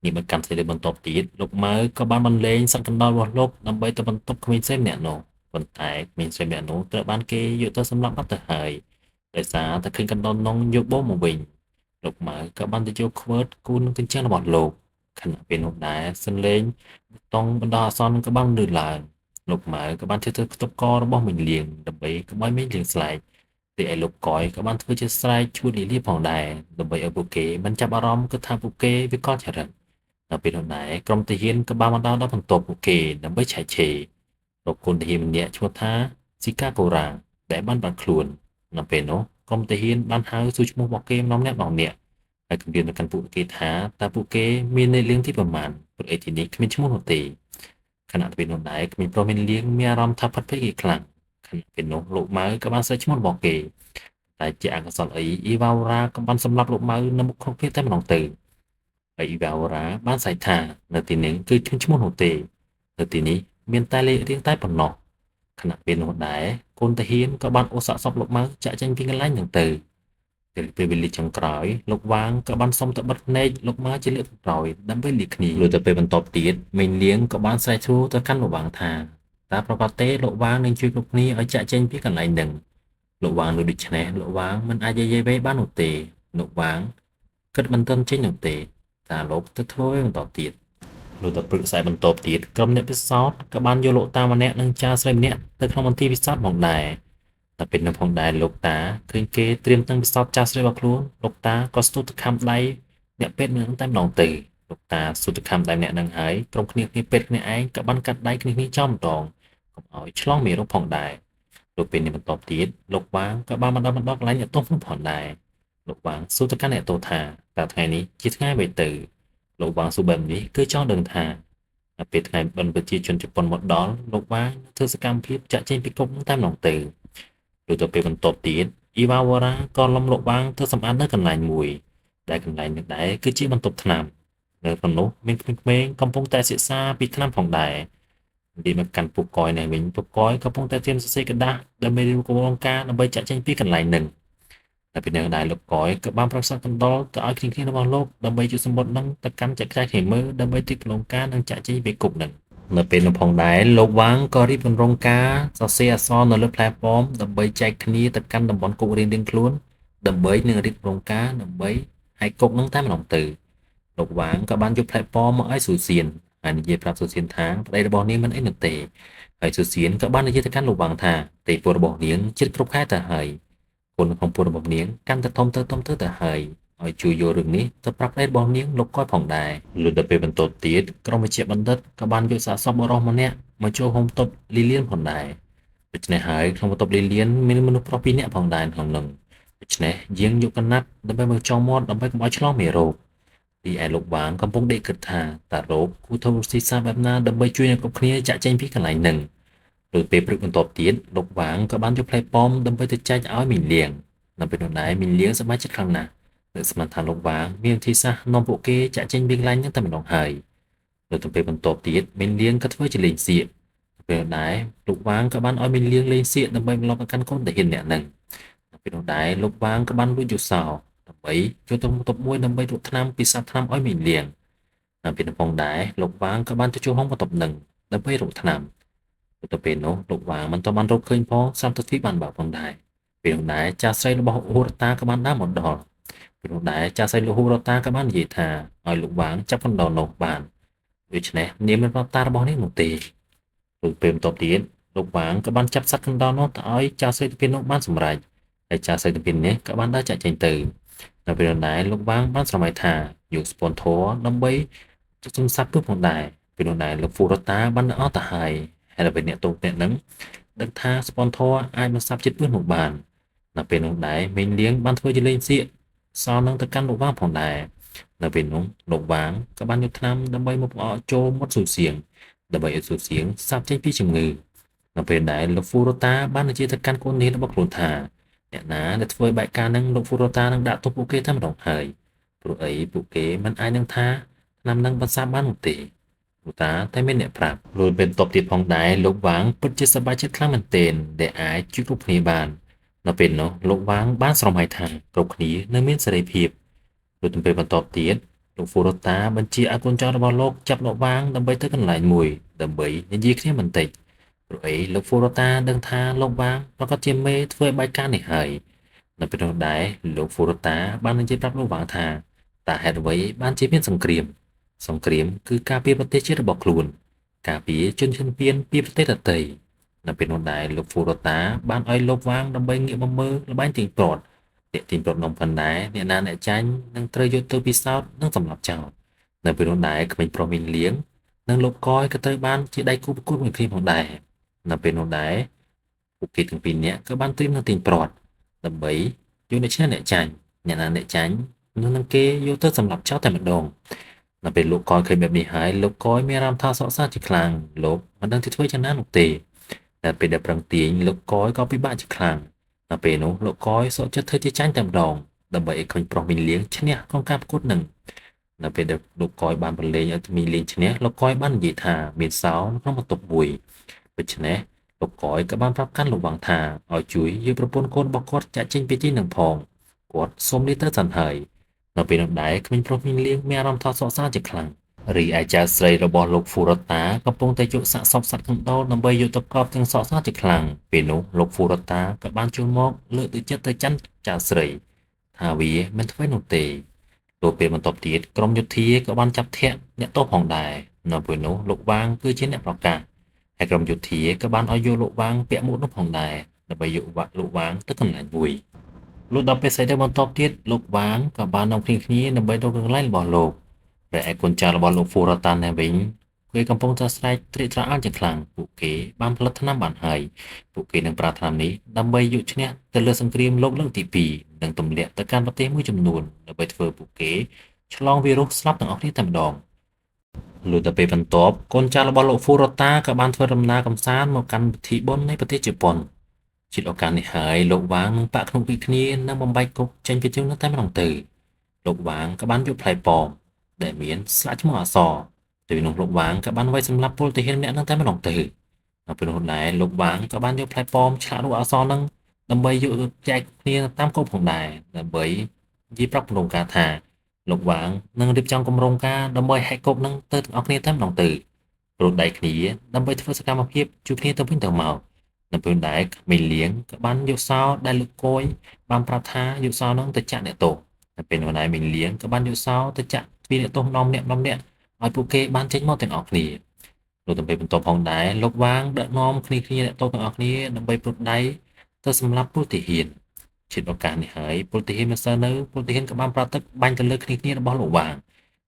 នេះមិនកាន់តែលើបន្ទាប់ទៀតលោកម៉ៅក៏បានបន្លែងសត្វកណ្ដុររបស់លោកដើម្បីទៅបន្ទប់ក្មេងស្រីម្នាក់នោះប៉ុន្តែក្មេងស្រីម្នាក់នោះត្រូវបានគេយកទៅសម្លាប់បាត់ទៅហើយដោយសារតែឃើញកណ្ដុរនោះយកបូមមកវិញលោកម៉ៅក៏បានទៅយកខ្វិតគូននឹងកញ្ចឹងរបស់លោកខណៈពេលនោះដែរសន្លេងតង់បណ្ដោះអាសន្នក៏បានលឺឡើងលោកម៉ៅក៏បានធ្វើខ្ទប់ករបស់មិញលៀងដើម្បីកុំឲ្យមិញលៀងស្លែកទីឯលោកកយក៏បានធ្វើជាស្រែកឈួតលីលីផងដែរដើម្បីឲ្យពួកគេមិនចាប់អារម្មណ៍គឺថាពួកគេវាកលចរិត នៅពេលនោះដែរក្រុមទាហានក៏បានមកដល់បន្ទប់ពួកគេដើម្បីឆែកឆេររកគុនទាហានម្នាក់ឈ្មោះថាស៊ីកាកូរ៉ាដែលបានបាត់ខ្លួននៅពេលនោះក្រុមទាហានបានហៅសួរឈ្មោះរបស់គេម្ដងម្នាក់ហើយគម្រាមទៅកាន់ពួកគេថាតើពួកគេមានអ្នកលៀងទីប្រមាណព្រោះអីទីនេះគ្មានឈ្មោះនោះទេខណៈពេលនោះដែរគ្មានប្រុសមានលៀងមានអារម្មណ៍ថាផិតភ័យខ្លាំងខណៈពេលនោះលោកម៉ៅក៏បានសេះឈ្មោះរបស់គេតែជាអកុសលអីវ៉ាវរ៉ាក៏បានសម្លាប់លោកម៉ៅនៅមុខគ្នាតែម្ដងទៅ ហើយវ៉ាវរ៉ាបានស័យថានៅទីនេះគឺឈ្មោះនោះទេនៅទីនេះមានតែលេខរៀងតែប៉ុណ្ណោះខណៈពេលនោះដែរកូនតាហ៊ានក៏បានអូសសាកសពលោកម៉ៅចាក់ចេញពីកន្លែងហ្នឹងទៅពេលវេលាចុងក្រោយលោកវាងក៏បានសុំទៅបិទភ្នែកលោកម៉ៅជាលើកក្រោយដើម្បីលាគ្នាលុះទៅពេលបន្ទាប់ទៀតមេងលៀងក៏បានស្រែកឈ្មោះទៅកាន់លោកវាងថាតើប្រកាសទេលោកវាងនឹងជួយគ្រប់គ្នាឲ្យចាក់ចេញពីកន្លែងហ្នឹងលោកវាងលើដូច្នេះលោកវាងមិនអាចយាយវេបាននោះទេលោកវាងគិតមិនទាន់ចេញនោះទេ តាលោកទៅធ្វើបន្តទៀតលុះទៅព្រឹកស្អែកបន្ទាប់ទៀតក្រុមអ្នកពិសោធន៍ក៏បានយកលោកតាម្នាក់និងចាស្រីម្នាក់ទៅក្នុងមន្ទីរពិសោធន៍មកដែរ តែពេលនៅផងដែរលោកតាឃើញគេត្រៀមតាំងពិសោធន៍ចាស់ស្រីរបស់ខ្លួនលោកតាក៏ស្ទុះទៅខំដៃអ្នកពេទ្យនឹងតែម្ដងទៅលោកតាស្ទុះទៅខំដៃអ្នកនឹងហើយក្រុមគ្នាពេទ្យគ្នាឯងក៏បានកាត់ដៃគ្នាចំម្ដងកុំឲ្យឆ្លងមេរោគផងដែរលោកពេលនេះបន្តទៀតលោកវាងក៏បានមកដល់កន្លែងអ្នកទោសនោះផងដែរលោកវាងសួរទៅកាន់អ្នកទោសថាតើថ្ងៃនេះជាថ្ងៃអ្វីទៅលោកវាងសួរបែបនេះគឺចង់ដឹងថាពេលថ្ងៃបិណ្ឌប្រជាជនជប៉ុនមកដល់លោកវាងធ្វើសកម្មភាពចាក់ចេញពីគុកតែម្ដងទៅលុះទៅពេលបន្ទាប់ទៀតអ៊ីវ៉ាវ៉ារ៉ាក៏លំលោកវាងធ្វើសម្អាតនៅកន្លែងមួយដែលកន្លែងនេះដែរគឺជាបន្ទប់ថ្នាំនៅក្នុងនោះមានក្មេងៗកំពុងតែសិក្សាពីថ្នាំផងដែរនិយាយមកកាន់ពួកកយនេះវិញពួកកយកំពុងតែត្រៀមសរសេរกระดาษដើម្បីរៀបគម្រោងការដើម្បីចាក់ចេញពីកន្លែងនឹងតែពីនឹងដែរលោកកយក៏បានប្រកាសកណ្ដុរទៅឲ្យគ្នារបស់លោកដើម្បីជួយសម្បត្តិនឹងទៅកាន់ចាក់ចែកគ្នាមើលដើម្បីទីគម្រោងការនឹងចាក់ចេញពីគុកនឹងនៅពេលនោះផងដែរលោកវាងក៏រៀបគម្រោងការសរសេរអក្សរនៅលើផ្លែប៉ោមដើម្បីចែកគ្នាទៅកាន់តំបន់គុករៀងៗខ្លួនដើម្បីនឹងរៀបគម្រោងការដើម្បីឲ្យគុកនឹងតែម្ដងទៅលោកវាងក៏បានយកផ្លែប៉ោមមកឲ្យស៊ូសៀនហើយនិយាយប្រាប់ស៊ូសៀនថាប្តីរបស់នាងមិនអីនោះទេហើយស៊ូសៀនក៏បាននិយាយទៅកាន់លោកវាងថាទេពរបស់នាងជិតគ្រប់ខែទៅហើយគុណของពុនរបស់នាងកាន់តែធំទៅហើយឲ្យជួយយករឿងនេះទៅប្រាប់ប្តីរបស់នាងលោកកយផងដែរលុះដល់ពេលបន្ទាប់ទៀតក្រុមវិជ្ជាបណ្ឌិតក៏បានយកសាកសពបរិសម្នាក់មកចូលហុំបន្ទប់លីលៀនផងដែរដូច្នេះហើយក្នុងបន្ទប់លីលៀនមានមនុស្សប្រុស2នាក់ផងដែរក្នុងនោះដូច្នេះយាងយកកណាត់ដើម្បីមកចងមាត់ដើម្បីកុំឲ្យឆ្លងមេរោគទីឯលោកវាងកំពុងដេកគិតថាតើរោគគូធម្មស៊ីសាបែបណាដើម្បីជួយអ្នកគ្រប់គ្នាចាក់ចេញពីកន្លែងនឹងដោយពេលព្រឹកបន្ទាប់ទៀតលោកវាងក៏បានយកផ្លែប៉ោមដើម្បីទៅចែកឲ្យមីងលៀងនៅពេលនោះដែរមីងលៀងសប្បាយចិត្តខ្លាំងណាស់លើស្មានថាលោកវាងមានវិធីសាស្ត្រនាំពួកគេចាក់ចេញពីកន្លែងនឹងតែម្ដងហើយនៅទៅពេលបន្ទាប់ទៀតមីងលៀងក៏ធ្វើជាលេងសៀកពេលដែរលោកវាងក៏បានឲ្យមីងលៀងលេងសៀកដើម្បីមកលបកាន់កូនតាហ៊ានអ្នកនឹងនៅពេលនោះដែរលោកវាងក៏បានលួចយកសោដើម្បីយកទៅបន្ទប់មួយដើម្បីរកថ្នាំពីសាថ្នាំឲ្យមីងលៀងនៅពេលនោះផងដែរលោកវាងក៏បានទៅចូលห้องបន្ទប់នឹងដើម្បីរកថ្នាំទៅពេលនោះលោកវាងមិនទាន់បានរកឃើញផងសន្តិភាពបានបើកផងដែរពេលនោះដែរចាស់ស្រីរបស់ហូរតាក៏បានដើរមកដល់ពេលនោះដែរចាស់ស្រីលោកហូរតាក៏បាននិយាយថាឲ្យលោកវាងចាប់កណ្ដោនោះបានដូច្នេះនាមមិនប្រាប់តារបស់នេះនោះទេពេលបន្ទាប់ទៀតលោកវាងក៏បានចាប់សត្វកណ្ដោនោះទៅឲ្យចាស់ស្រីទៅពេលនោះបានសម្រេចហើយចាស់ស្រីទៅពេលនេះក៏បានដើរចាក់ចេញទៅនៅពេលនោះដែរលោកវាងបានស្រមៃថាយកស្ពនធរដើម្បីជំនះសត្វពឹសផងដែរពេលនោះដែរលោកហ្វូរតាបានអត់ទៅហើយហើយពេលអ្នកទោសអ្នកនឹងដឹងថាស្ពនធរអាចបន្សាប់ចិត្តពឹសមកបាននៅពេលនោះដែរមីងលៀងបានធ្វើជាលេងសៀកសល់នឹងទៅកាន់លោកវាងផងដែរនៅពេលនោះលោកវាងក៏បានយកថ្នាំដើម្បីមកផ្អកចូលមាត់ស៊ូសៀងដើម្បីឲ្យស៊ូសៀងសាប់ចេញពីជំងឺនៅពេលដែរលោកហ្វូរតាបាននិយាយទៅកាន់កូននាងរបស់ខ្លួនថាអ្នកណាដែលធ្វើបែបការនឹងលោកហ្វូរតានឹងដាក់ទោសពួកគេតែម្ដងហើយព្រោះអីពួកគេមិនអាចនឹងថាថ្នាំនឹងបន្សាបបាននោះទេលោកតាតែមានអ្នកប្រាប់លួយពេលតបទៀតផងដែរលោកវាងពិតជាសប្បាយចិត្តខ្លាំងមែនទែនដែលអាចជួយគ្រប់គ្នាបាននៅពេលនោះលោកវាងបានស្រមៃថាគ្រប់គ្នានៅមានសេរីភាពលុះទៅពេលបន្ទាប់ទៀតលោកហ្វូរតាបញ្ជាឲ្យកូនចៅរបស់លោកចាប់លោកវាងដើម្បីទៅកន្លែងមួយដើម្បីនិយាយគ្នាបន្តិចព្រោះអីលោកហ្វូរតាដឹងថាលោកវាងប្រកាសជាមេធ្វើបែបការនេះហើយនៅពេលនោះដែរលោកហ្វូរតាបាននិយាយប្រាប់លោកវាងថាតើហេតុអ្វីបានជាមានសង្គ្រាមគឺការពារប្រទេសជាតិរបស់ខ្លួនការពារជនជាតិពៀនពីប្រទេសដទៃនៅពេលនោះដែរលោកហ្វូរតាបានឲ្យលោកវាងដើម្បីងាកមកមើលល្បែងទៀងទាត់អ្នកទៀងទាត់នំប៉ុណ្ណាអ្នកណាអ្នកចាញ់នឹងត្រូវយកទៅពិសោធន៍និងសម្លាប់ចោលនៅពេលនោះដែរក្មេងប្រុសមីងលៀងនិងលោកកយក៏ត្រូវបានជាដៃគូប្រកួតមួយគ្នាផងដែរនៅពេលនោះដែរពួកគេទាំងពីរនាក់ក៏បានត្រៀមនឹងទៀងទាត់ដើម្បីយកអ្នកឈ្នះអ្នកចាញ់អ្នកណាអ្នកចាញ់នឹងគេយកទៅសម្លាប់ចោលតែម្ដងនៅពេលលោកកយឃើញបែបនេះហើយលោកកយមានអារម្មណ៍ថាសោកសៅជាខ្លាំងលោកមិនដឹងទីធ្វើយ៉ាងណានោះទេតែពេលដែលប្រឹងទាញលោកកយក៏ពិបាកជាខ្លាំងនៅពេលនោះលោកកយសោកចិត្តធ្វើជាចាញ់តែម្ដងដើម្បីឲ្យឃើញប្រុសមីងលៀងឈ្នះក្នុងការប្រកួតនឹងនៅពេលដែលលោកកយបានប្រឡែងឲ្យមីងលៀងឈ្នះលោកកយបាននិយាយថាមានសោក្នុងបន្ទប់មួយដូច្នេះលោកកយក៏បានប្រាប់កាន់លោកវាងថាឲ្យជួយយកប្រពន្ធកូនរបស់គាត់ចាក់ចេញពីទីនឹងផងគាត់សុំលាទៅសិនហើយនៅពេលនោះដែរក្មេងប្រុសមីងលៀងមានអារម្មណ៍ថាសោកសៅជាខ្លាំងរីឯចៅស្រីរបស់លោកហ្វូរតាកំពុងតែយកសាកសពសត្វកណ្ដោដើម្បីយកទៅកប់ទាំងសោកសៅជាខ្លាំងពេលនោះលោកហ្វូរតាក៏បានចូលមកលើកទឹកចិត្តទៅចាន់ចៅស្រីថាវាមិនធ្វើនោះទេទៅពេលបន្ទាប់ទៀតក្រុមយោធាក៏បានចាប់ធាក់អ្នកទោសផងដែរនៅពេលនោះលោកវាងគឺជាអ្នកប្រកាសហើយក្រុមយោធាក៏បានឲ្យយកលោកវាងពាក់មួកនោះផងដែរ ដើម្បីយកលោកវាងទៅកន្លែងមួយលុះដល់ពេលស្អីទៅបន្ទាប់ទៀតលោកវាងក៏បាននាំគ្នាដើម្បីទៅកន្លែងរបស់លោកតែឯកូនចៅរបស់លោកហ្វូរ៉ាតានវិញគេកំពុងតែស្រែកត្រេកត្រអាលជាខ្លាំងពួកគេបានផលិតថ្នាំបានហើយពួកគេនឹងប្រើថ្នាំនេះដើម្បីយកឈ្នះទៅលើសង្គ្រាមលោកលើកទី2និងទម្លាក់ទៅកាន់ប្រទេសមួយចំនួនដើម្បីធ្វើពួកគេឆ្លងវីរុសស្លាប់ទាំងអស់គ្នាតែម្ដងលុះដល់ពេលបន្ទាប់កូនចៅរបស់លោកហ្វូរ៉ាតាក៏បានធ្វើដំណើរកម្សាន្តមកកាន់ពិធីបុណ្យនៃប្រទេសជប៉ុនជាឱកាសនេះហើយលោកវាងនឹងបាក់ក្នុងពីគ្នានឹងបំបែកគុកចេញពីជើងនោះតែម្ដងទៅលោកវាងក៏បានយកផ្លែប៉ោមដែលមានស្លាកឈ្មោះអក្សរទៅនោះលោកវាងក៏បានវាយសម្លាប់ពលទាហានម្នាក់នឹងតែម្ដងទៅនៅពេលនោះដែរលោកវាងក៏បានយកផ្លែប៉ោមឆ្លាក់រូបអក្សរនឹងដើម្បីយកទៅចែកគ្នាតាមគោលផងដែរដើម្បីនិយាយប្រាប់ក្រុមការថាលោកវាងនឹងរៀបចំគម្រោងការដើម្បីហែកគប់នឹងទៅទាំងអស់គ្នាតែម្ដងទៅព្រោះដៃគ្នាដើម្បីធ្វើសកម្មភាពជួយគ្នាទៅវិញទៅមកនៅពេលដែរក្មេងលៀងក៏បានយកសោដែលលោកគយបានប្រាប់ថាយកសោនឹងទៅចាក់អ្នកទោសនៅពេលនោះដែរមីងលៀងក៏បានយកសោទៅចាក់ទ្វារអ្នកទោសនាំអ្នកឲ្យពួកគេបានចេញមកទាំងអស់គ្នាលុះទៅពេលបន្ទាប់ផងដែរលោកវាងដឹកនាំគ្នាអ្នកទោសទាំងអស់គ្នាដើម្បីព្រុតដៃទៅសម្លាប់ពលទាហានជិតឱកាសនេះហើយពលទាហានមិនសើនៅពលទាហានក៏បានប្រើទឹកបាញ់ទៅលើគ្នារបស់លោកវាង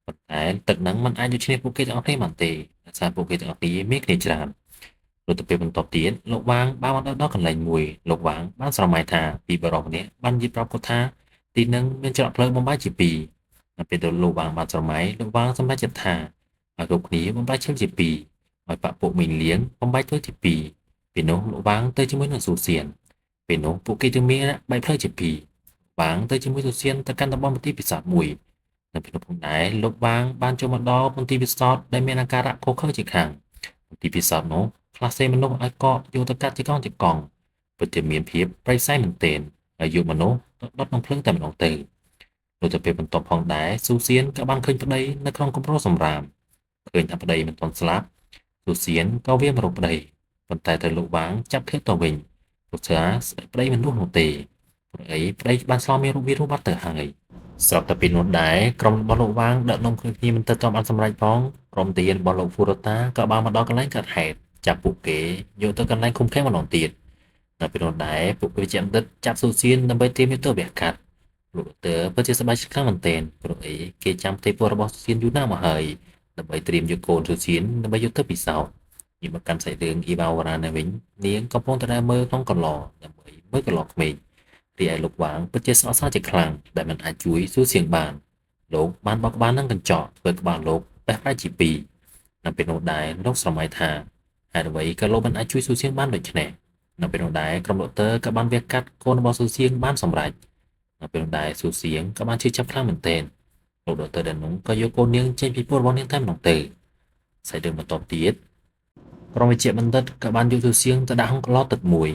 ប៉ុន្តែទឹកហ្នឹងមិនអាចយកឈ្នះពួកគេទាំងអស់គ្នាបានទេដោយសារពួកគេទាំងអស់គ្នាមានគ្នាច្រើនលុះទៅពេលបន្ទាប់ទៀតលោកវាងបានមកដល់កន្លែងមួយលោកវាងបានស្រមៃថាពីបរិបម្នាក់បាននិយាយប្រាប់គាត់ថាទីនឹងមានច្រកផ្លូវបំបែកជាពីរនៅពេលទៅលោកវាងបានស្រមៃលោកវាងសម្រេចចិត្តថាឲ្យគ្រប់គ្នាបំបែកឈើជាពីរឲ្យបាក់ពួកមីងលៀងបំបែកធ្វើជាពីរពេលនោះលោកវាងទៅជាមួយនឹងស៊ូសៀនពេលនោះពួកគេទាំងមានបែកផ្លូវជាពីរវាងទៅជាមួយស៊ូសៀនទៅកាន់តំបន់មន្ទីរពិសោធន៍មួយនៅពេលនោះផងដែរលោកវាងបានចូលមកដល់មន្ទីរពិសោធន៍ដែលមានអាការៈខុសខើជាខាងមន្ទីរពិសោធន៍នោះខ្លះសេមនុស្សឲ្យកកយកទៅកាត់ជាកង់ពិតជាមានភាពប្រៃផ្សៃមែនទែនហើយយកមនុស្សទៅដុតក្នុងភ្លើងតែម្ដងទៅលុះទៅពេលបន្ទាប់ផងដែរស៊ូសៀនក៏បានឃើញប្តីនៅក្នុងគម្រោងសម្រាមឃើញថាប្តីមិនទាន់ស្លាប់ស៊ូសៀនក៏វាមករកប្តីប៉ុន្តែទៅលោកវាងចាប់ឃ្លាទៅវិញព្រោះថាប្តីមិននោះនោះទេព្រោះអីប្តីបានឆ្លងមានរូបវីរុសបាត់ទៅហើយស្រាប់តែពេលនោះដែរក្រុមរបស់លោកវាងដឹកនាំគ្នាមិនទៅតាមបានសម្រេចផងក្រុមទាហានរបស់លោកហ្វូរ៉ាតាក៏បានមកដល់កន្លែងកើតហេតុចាប់ពួកគេយកទៅកន្លែងឃុំឃាំងម្ដងទៀតនៅពេលនោះដែរពួកគេជាអតីតចាប់ស៊ូសៀនដើម្បីទាមយកទៅវះកាត់លោកទៅពិតជាសប្បាយចិត្តខ្លាំងមែនទែនព្រោះអីគេចាំទេពរបស់ស៊ូសៀនយូរណាស់មកហើយដើម្បីត្រៀមយកកូនស៊ូសៀនដើម្បីយកទៅពិសោធន៍និយាយមកកាន់សាច់រឿងអ៊ីវ៉ាវ៉ារ៉ានៅវិញនាងកំពុងតែមើលក្នុងកន្លដើម្បីមើលកន្លក្មេងរីឯលោកវាងពិតជាស្អកស្អាតជាខ្លាំងដែលមិនអាចជួយស៊ូសៀនបានលោកបានបោកក្បាលនឹងកញ្ចក់ធ្វើក្បាលលោកបេះប្រែជាពីរនៅពេលនោះដែរលោកស្រមៃថាហេតុអ្វីក៏លោកមិនអាចជួយស៊ូសៀងបានដូច្នេះនៅពេលនោះដែរក្រុមលោកទ័រក៏បានវះកាត់កូនរបស់ស៊ូសៀងបានសម្រេចនៅពេលនោះដែរស៊ូសៀងក៏បានជឿចាប់ខ្លាំងមែនទែនលោកលោកទ័រដែលនោះក៏យកកូននាងចេញពីពោះរបស់នាងតែម្ដងទៅសាច់រឿងបន្តទៀតក្រុមវិជ្ជាបណ្ឌិតក៏បានយកស៊ូសៀងទៅដាក់ក្នុងកន្លោទឹកមួយ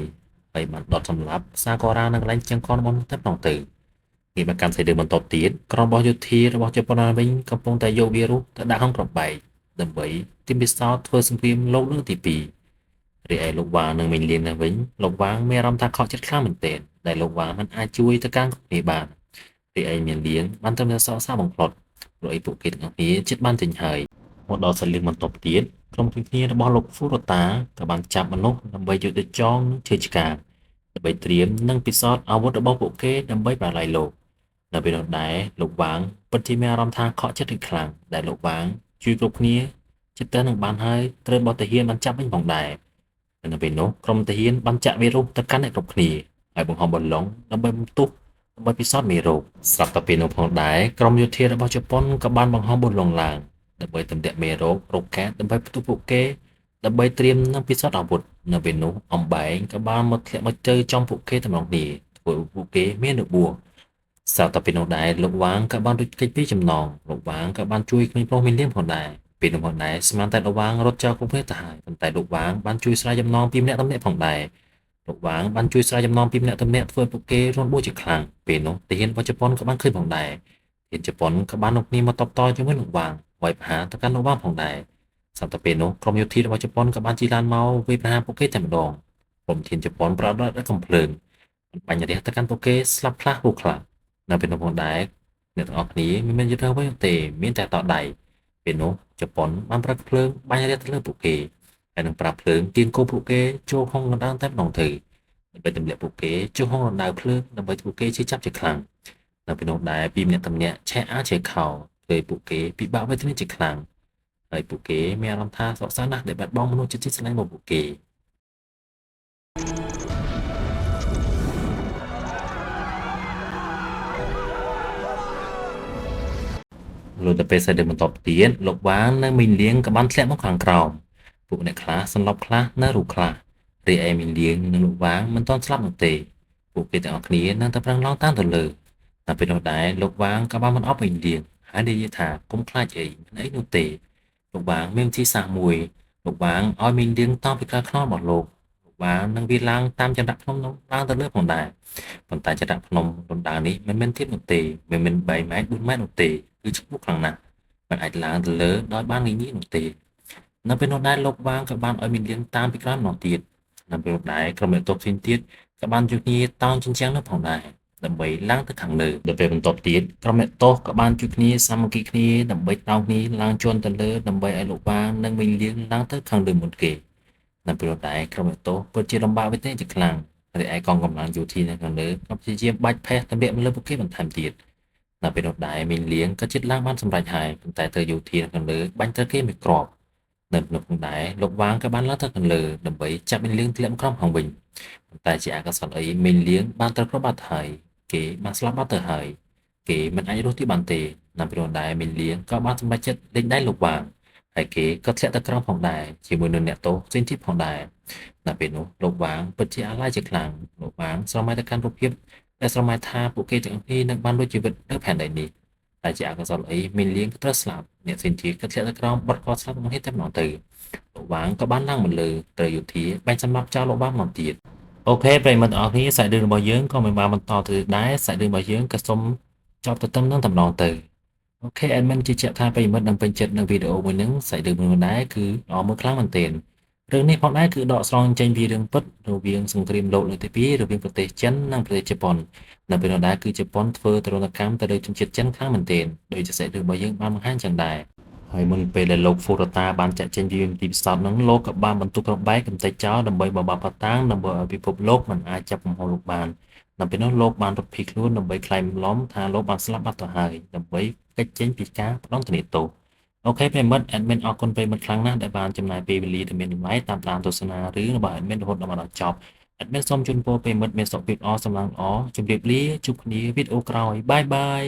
ហើយបានដុតសម្លាប់សាកូរ៉ានៅកន្លែងជាងកនរបស់តែម្ដងទៅងាកមកកាន់សាច់រឿងបន្តទៀតក្រុមរបស់យោធារបស់ជប៉ុនវិញកំពុងតែយកវីរុសទៅដាក់ក្នុងក្របបែកដើម្បីទីមពិសោធន៍ធ្វើសង្គ្រាមលោកលើកទី2រីឯលោកវាងនិងមីងលៀនវិញលោកវាងមានអារម្មណ៍ថាខកចិត្តខ្លាំងមែនទែនដែលលោកវាងមិនអាចជួយទៅកាន់គ្នាបានរីឯមីងលៀនបានត្រឹមតែសោកសៅបង្ផ្លត់ព្រោះឯពួកគេទាំងគ្នាចិត្តបានចេញហើយមកដល់សាច់រឿងបន្តទៀតក្រុមគ្នារបស់លោកហ្វូរ៉ាតាក៏បានចាប់មនុស្សដើម្បីយកទៅចងជើឆ្កាដើម្បីត្រៀមនិងពិសោធន៍អាវុធរបស់ពួកគេដើម្បីប្រឡាយលោកនៅពេលនោះដែរលោកវាងពិតជាមានអារម្មណ៍ថាខកចិត្តខ្លាំងដែលលោកវាងជួយគ្រប់គ្នាចិត្តតែនឹងបានហើយត្រូវបទទាហានបានចាប់វិញផងដែរនៅពេលនោះក្រុមទាហានបានចាក់វីរុសទៅកាន់អ្នកគ្រប់គ្នាហើយបង្ហោះបលុងដើម្បីបន្ទប់ដើម្បីពិសោធន៍មេរោគស្រាប់តែពេលនោះផងដែរក្រុមយោធារបស់ជប៉ុនក៏បានបង្ហោះបលុងឡើងដើម្បីទម្លាក់មេរោគរោគកាត់ដើម្បីផ្ទុះពួកគេដើម្បីត្រៀមនឹងពិសោធន៍អាវុធនៅពេលនោះអំបែងក៏បានមកធ្លាក់មកទៅចំពួកគេទាំងនេះធ្វើឲ្យពួកគេមានរបួសស្រាប់តែពេលនោះដែរលោកវាងក៏បានរួចកិច្ចពីចំណងលោកវាងក៏បានជួយក្មេងប្រុសមីលៀមផងដែរពេលនោះផងដែរស្មានតែលោកវាងរត់ចោលគ្រប់គ្នាទៅហើយប៉ុន្តែលោកវាងបានជួយស្រាយចំណងពីម្នាក់ទៅម្នាក់ផងដែរលោកវាងបានជួយស្រាយចំណងពីម្នាក់ទៅម្នាក់ធ្វើពួកគេរន់បួសជាខ្លាំងពេលនោះទាហានរបស់ជប៉ុនក៏បានឃើញផងដែរទាហានជប៉ុនក៏បាននោះគ្នាមកតបតជាមួយលោកវាងវាយប្រហារទៅកាន់លោកវាងផងដែរស្រាប់តែពេលនោះក្រុមយោធារបស់ជប៉ុនក៏បានជិះឡានមកវាយប្រហារពួកគេតែម្ដងក្រុមធានជប៉ុនប្រដាប់ដោយកំភ្លើងបាញ់រះទៅកាន់ពួកគេស្លាប់ខ្លះហូរខ្លះនៅពេលនោះផងដែរអ្នកទាំងអស់គ្នាមិនមានយល់ទៅអ្វីទេមានតែតដៃពេលនោះជប៉ុនបានប្រើភ្លើងបាញ់រះទៅលើពួកគេហើយនឹងប្រើភ្លើងទាញគោពួកគេចូលក្នុងកណ្ដាលតែម្ដងទៅ ដើម្បីទម្លាក់ពួកគេចុះហងរណ្ដៅភ្លើងដើម្បីពួកគេជឿចាប់ជាខ្លាំងនៅពេលនោះដែរពីរម្នាក់ទំនាក់ឆែកឆែកខោធ្វើពួកគេពិបាកវេទនាជាខ្លាំងហើយពួកគេមានអារម្មណ៍ថាសោកសៅណាស់ដែលបាត់បង់មនុស្សជិតស្លាញ់របស់ពួកគេលុះទៅពេលសេះបន្តទៀតលោកវាងនិងមីងលៀងក៏បានធ្លាក់មកខាងក្រោមពួកអ្នកខ្លះសន្លប់ខ្លះនៅរូបខ្លះរីឯមីងលៀងនិងលោកវាងមិនទាន់ស្លាប់នោះទេពួកគេទាំងអស់គ្នានៅតែប្រឹងឡងតាមទៅលើតែពេលនោះដែរលោកវាងក៏បានមិនអប់មីងលៀងហើយនិយាយថាកុំខ្លាចអីមិនអីនោះទេលោកវាងមានវិធីសាស្ត្រមួយលោកវាងឲ្យមីងលៀងតពីក្រោយខ្នងរបស់លោកវាងនឹងវាឡើងតាមចន្ទៈភ្នំនោះឡើងទៅលើផងដែរប៉ុន្តែចន្ទៈភ្នំលំដាងនេះមិនមែនទៀតនោះទេមិនមែន3ម៉ែត្រ4ម៉ែត្រនោះទេគឺឈ្មោះខ្លាំងណាស់មិនអាចឡើងទៅលើដោយបានងាយៗនោះទេនៅពេលនោះដែរលោកវាងក៏បានឲ្យមីងលៀងតាមពីក្រោយម្ដងទៀតនៅពេលនោះដែរក្រុមអ្នកទោសផ្សេងទៀតក៏បានជួយគ្នាតោងជញ្ជាំងនោះផងដែរដើម្បីឡើងទៅខាងលើដល់ពេលបន្ទាប់ទៀតក្រុមអ្នកទោសក៏បានជួយគ្នាសាមគ្គីគ្នាដើម្បីតោងគ្នាឡើងជាន់ទៅលើដើម្បីឲ្យលោកវាងនិងមីងលៀងឡើងទៅខាងលើមុនគេនៅពេលនោះដែរក្រុមអ្នកទោសពិតជាលំបាកវេទនាជាខ្លាំងរីឯកងកម្លាំងយោធានៅខាងលើក៏ព្យាយាមបាច់ផេះទម្លាក់មកលើពួកគេបន្ថែមទៀតនៅពេលនោះដែរមីងលៀងក៏ជិតឡើងបានសម្រេចហើយប៉ុន្តែត្រូវយោធានៅខាងលើបាញ់ត្រូវគេមួយគ្រាប់នៅក្នុងនោះដែរលោកវាងក៏បានឡើងទៅខាងលើដើម្បីចាប់មីងលៀងធ្លាក់មកក្រោមខាងវិញប៉ុន្តែជាអកុសលអីមីងលៀងបានត្រូវគ្រាប់បាត់ហើយគេបានស្លាប់បាត់ទៅហើយគេមិនអាចរស់ទៀតបានទេនៅពេលនោះដែរមីងលៀងក៏បានសម្រេចចិត្តលេងដៃលោកវាងហើយគេក៏ធ្លាក់ទៅក្រោមផងដែរជាមួយនឹងអ្នកទោសផ្សេងទៀតផងដែរនៅពេលនោះលោកវាងពិតជាអាឡ័យជាខ្លាំងលោកវាងស្រមៃទៅកាន់រូបភាពដែលស្រមៃថាពួកគេទាំងពីរនឹងបានលួចជីវិតនៅផែនដីនេះតែជាអកុសលអីមីងលៀងក៏ត្រូវស្លាប់អ្នកផ្សេងទៀតក៏ធ្លាក់ទៅក្រោមបាត់គាត់ស្លាប់មកនេះតែម្ដងទៅលោកវាងក៏បានឡើងមកលើត្រូវយោធាបាញ់សម្លាប់ចោលលោកវាងម្ដងទៀតអូខេប្រិយមិត្តទាំងអស់គ្នាសាច់រឿងរបស់យើងក៏មិនបានបន្តទៅដែរសាច់រឿងរបស់យើងក៏សូមចប់ទៅត្រឹមនឹងតែម្ដងទៅអូខេ admin ជឿជាក់ថាប្រិយមិត្តនឹងពេញចិត្តនឹងវីដេអូមួយនេះសាច់រឿងមួយដែរគឺល្អមើលខ្លាំងមែនទែនរឿងនេះផងដែរគឺដកស្រង់ចេញពីរឿងពិតរវាងសង្គ្រាមលោកលើកទី2រវាងប្រទេសចិននិងប្រទេសជប៉ុននៅពេលនោះដែរគឺជប៉ុនធ្វើទរណកម្មទៅលើជនជាតិចិនខ្លាំងមែនទែនដោយជាសាច់រឿងរបស់យើងបានបង្ហាញចឹងដែរហើយមុនពេលដែលលោក Furuta បានចាក់ចេញពីទីពិសោធន៍ហ្នឹងលោកក៏បានបន្ទុករបែកកំទេចចោលដើម្បីបបបាត់តាំងដើម្បីឲ្យពិភពលោកមិនអាចចាប់កំហុសលោកបាននៅពេលនោះលោកបានរត់ភៀសខ្លួនដើម្បីក្លែងឡំថាលោកបានស្លាប់បាត់ទៅហើយដើម្បីគេចចេញពីការផ្ដន់ទនាទោសអូខេប្រិយមិត្ត admin អរគុណប្រិយមិត្តខ្លាំងណាស់ដែលបានចំណាយពេលវេលាដ៏មានតម្លៃតាមដានទស្សនារឿងរបស់ admin រហូតដល់ចប់ admin សូមជូនពរប្រិយមិត្តមានសុខភាពល្អសំណាងល្អជម្រាបលាជួបគ្នាវីដេអូក្រោយបាយបាយ